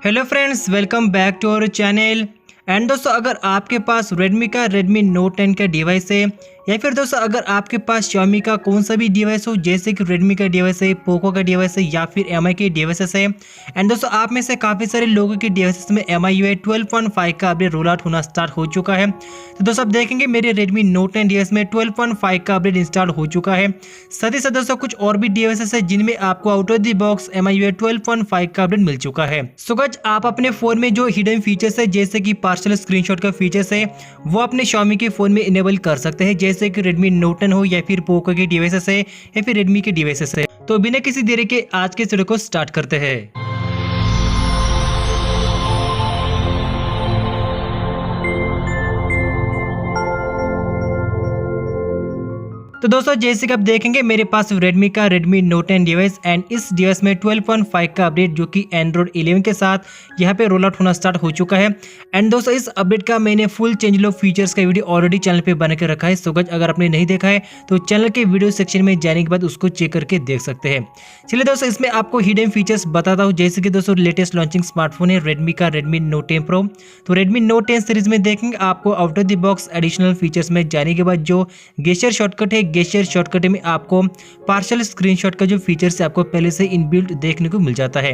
Hello friends, welcome back to our channel. And दोस्तों, अगर आपके पास Redmi का Redmi Note 10 का डिवाइस है या फिर दोस्तों अगर आपके पास Xiaomi का कौन सा भी डिवाइस हो, जैसे कि Redmi का डिवाइस है, Poco का डिवाइस है या फिर MI के डिवाइसेस है। एंड दोस्तों, आप में से काफ़ी सारे लोगों के डिवाइसेस में MIUI 12.5 का अपडेट रोल आउट होना स्टार्ट हो चुका है। तो दोस्तों आप देखेंगे मेरे Redmi Note 10 डिवाइस में 12.5 का अपडेट इंस्टॉल हो चुका है। साथ ही साथ दोस्तों कुछ और भी डिवाइसेस है जिनमें आपको out of the box MIUI 12.5 का अपडेट मिल चुका है। सो गाइस, आप अपने फोन में जो हिडन फीचर्स है जैसे कि पार्शियल स्क्रीनशॉट का फीचर्स है वो अपने Xiaomi के फोन में इनेबल कर सकते हैं, जैसे कि Redmi Note 10 हो या फिर Poco के डिवाइसेस है या फिर Redmi के डिवाइसेस है। तो बिना किसी देरी के आज के वीडियो को स्टार्ट करते हैं। तो दोस्तों जैसे कि आप देखेंगे मेरे पास Redmi का Redmi Note 10 डिवाइस एंड इस डिवाइस में 12.5 का अपडेट जो कि Android 11 के साथ यहाँ पे रोल आउट होना स्टार्ट हो चुका है। एंड दोस्तों इस अपडेट का मैंने फुल चेंज लॉग फीचर्स का वीडियो ऑलरेडी चैनल पे बना के रखा है। सो गाइस, अगर आपने नहीं देखा है तो चैनल के वीडियो सेक्शन में जाने के बाद उसको चेक करके देख सकते हैं। चलिए दोस्तों, इसमें आपको हिडन फीचर्स बताता हूँ। जैसे कि दोस्तों लेटेस्ट लॉन्चिंग स्मार्टफोन है Redmi का Redmi Note 10 Pro। तो Redmi Note 10 सीरीज में देखेंगे आपको out of the box additional features में जाने के बाद जो गेस्चर शॉर्टकट है, गेस्चर शॉर्टकट में आपको पार्शियल स्क्रीनशॉट का जो फीचर है आपको पहले से इनबिल्ट देखने को मिल जाता है।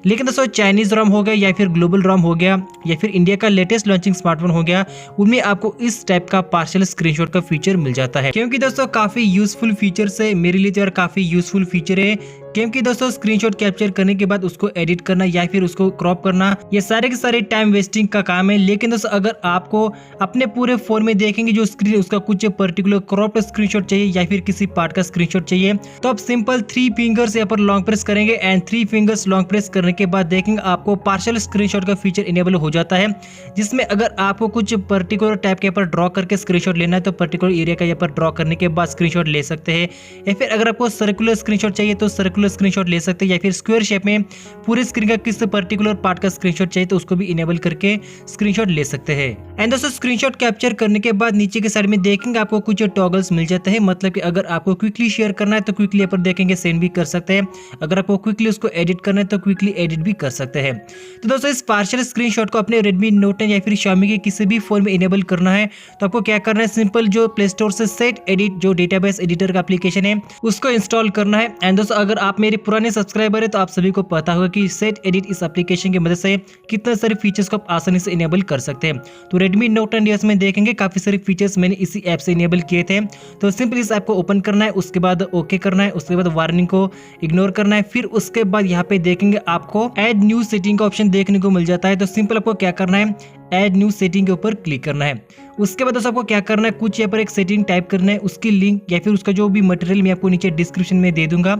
लेकिन दोस्तों चाइनीज रोम हो गया या फिर ग्लोबल रोम हो गया या फिर इंडिया का लेटेस्ट लॉन्चिंग स्मार्टफोन हो गया, उनमें आपको इस टाइप का पार्शियल स्क्रीनशॉट का फीचर मिल जाता है। क्योंकि दोस्तों काफी यूजफुल फीचर है, मेरे लिए तो यार काफी यूजफुल फीचर है। क्योंकि दोस्तों स्क्रीनशॉट कैप्चर करने के बाद उसको एडिट करना या फिर उसको क्रॉप करना ये सारे के सारे टाइम वेस्टिंग का काम है। लेकिन दोस्तों अगर आपको अपने पूरे फोन में देखेंगे जो स्क्रीन उसका कुछ पर्टिकुलर क्रॉप्ड स्क्रीनशॉट चाहिए या फिर किसी पार्ट का स्क्रीनशॉट चाहिए तो आप सिंपल 3 फिंगर्स यहाँ पर लॉन्ग प्रेस करेंगे एंड 3 फिंगर्स लॉन्ग प्रेस करने के बाद देखेंगे आपको पार्शियल स्क्रीनशॉट का फीचर इनेबल हो जाता है, जिसमें अगर आपको कुछ पर्टिकुलर टाइप के ऊपर ड्रॉ करके स्क्रीनशॉट लेना है तो पर्टिकुलर एरिया का यहाँ पर ड्रॉ करने के बाद स्क्रीनशॉट ले सकते हैं। या फिर अगर आपको सर्कुलर स्क्रीनशॉट चाहिए तो सर्कुलर स्क्रीनशॉट ले सकते हैं, या फिर स्क्वायर शेप में पूरे स्क्रीन का किस पर्टिकुलर पार्ट का स्क्रीनशॉट चाहिए तो उसको भी इनेबल करके स्क्रीनशॉट ले सकते हैं। एंड दोस्तों स्क्रीनशॉट कैप्चर करने के बाद नीचे के साइड में देखेंगे आपको कुछ टॉगल्स मिल जाते हैं, मतलब कि अगर आपको क्विकली शेयर करना है तो क्विकली यहाँ पर देखेंगे सेंड भी कर सकते हैं, अगर आपको क्विकली उसको एडिट करना है तो क्विकली एडिट भी कर सकते हैं। तो दोस्तों इस पार्शियल स्क्रीनशॉट को अपने Redmi Note 10 या फिर Xiaomi के किसी भी फोन में इनेबल करना है तो आपको क्या करना है, सिंपल जो प्ले स्टोर से सेट एडिट जो डेटाबेस एडिटर का एप्लीकेशन है उसको इंस्टॉल करना है। एंड दोस्तों अगर आप मेरे पुराने सब्सक्राइबर है तो आप सभी को पता होगा कि सेट एडिट इस एप्लीकेशन की मदद से कितने सारे फीचर्स को आप आसानी से इनेबल कर सकते हैं। तो Redmi Note 10 डिवाइस में देखेंगे काफी सारे फीचर्स मैंने इसी ऐप से इनेबल किए थे। तो सिंपल इस ऐप को ओपन करना है, उसके बाद ओके करना है, उसके बाद वार्निंग को इग्नोर करना है। फिर उसके बाद यहाँ पे देखेंगे आपको ऐड न्यू सेटिंग का ऑप्शन देखने को मिल जाता है। तो सिंपल आपको क्या करना है, ऐड न्यू सेटिंग के ऊपर क्लिक करना है। उसके बाद आपको क्या करना है, कुछ यहाँ पर एक सेटिंग टाइप करना है, उसकी लिंक या फिर उसका जो भी मटेरियल मैं आपको नीचे डिस्क्रिप्शन में दे दूंगा।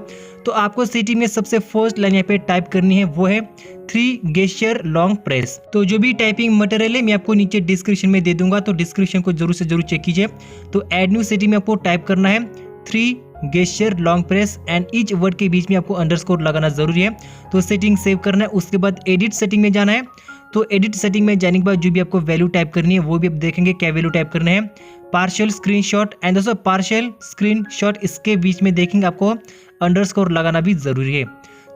तो आपको सेटिंग में सबसे फर्स्ट लाइन यहाँ पे टाइप करनी है, वो है 3 गेस्चर लॉन्ग प्रेस। तो जो भी टाइपिंग मटेरियल है मैं आपको नीचे डिस्क्रिप्शन में दे दूंगा, तो डिस्क्रिप्शन को जरूर से जरूर चेक कीजिए। तो ऐड न्यू सेटिंग में आपको टाइप करना है 3 gesture long press and each word के बीच में आपको अंडरस्कोर लगाना जरूरी है। तो सेटिंग सेव करना है, उसके बाद एडिट सेटिंग में जाना है। तो एडिट सेटिंग में जाने के बाद जो भी आपको वैल्यू टाइप करनी है वो भी आप देखेंगे क्या वैल्यू टाइप करना है, पार्शियल स्क्रीनशॉट। एंड दोस्तों पार्शियल स्क्रीनशॉट इसके बीच में देखेंगे आपको अंडरस्कोर लगाना भी जरूरी है।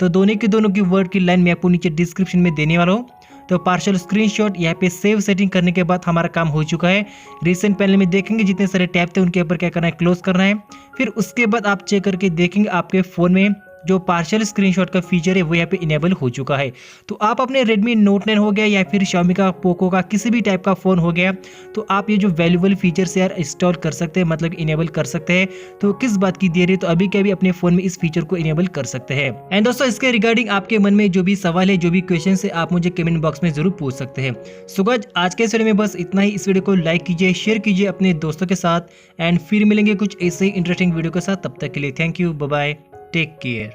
तो दोनों की वर्ड की लाइन मैं आपको नीचे डिस्क्रिप्शन में देने वाला हूँ। तो पार्शियल स्क्रीनशॉट यहाँ पे सेव सेटिंग करने के बाद हमारा काम हो चुका है। रिसेंट पैनल में देखेंगे जितने सारे टैब थे उनके ऊपर क्या करना है, क्लोज करना है। फिर उसके बाद आप चेक करके देखेंगे आपके फोन में जो पार्शियल स्क्रीनशॉट का फीचर है वो यहाँ पे इनेबल हो चुका है। तो आप अपने Redmi Note 10 हो गया या फिर Xiaomi का Poco का किसी भी टाइप का फोन हो गया तो आप ये जो वैल्यूबल फीचर्स यार इंस्टॉल कर सकते हैं, मतलब इनेबल कर सकते हैं। तो किस बात की देरी, तो अभी के अभी अपने फोन में इस फीचर को इनेबल कर सकते हैं। एंड दोस्तों इसके रिगार्डिंग आपके मन में जो भी सवाल है, जो भी क्वेश्चन है, आप मुझे कमेंट बॉक्स में जरूर पूछ सकते हैं। सो गाइस आज के इस वीडियो में बस इतना ही। इस वीडियो को लाइक कीजिए, शेयर कीजिए अपने दोस्तों के साथ एंड फिर मिलेंगे कुछ ऐसे ही इंटरेस्टिंग वीडियो के साथ। तब तक के लिए thank you, bye bye, take care.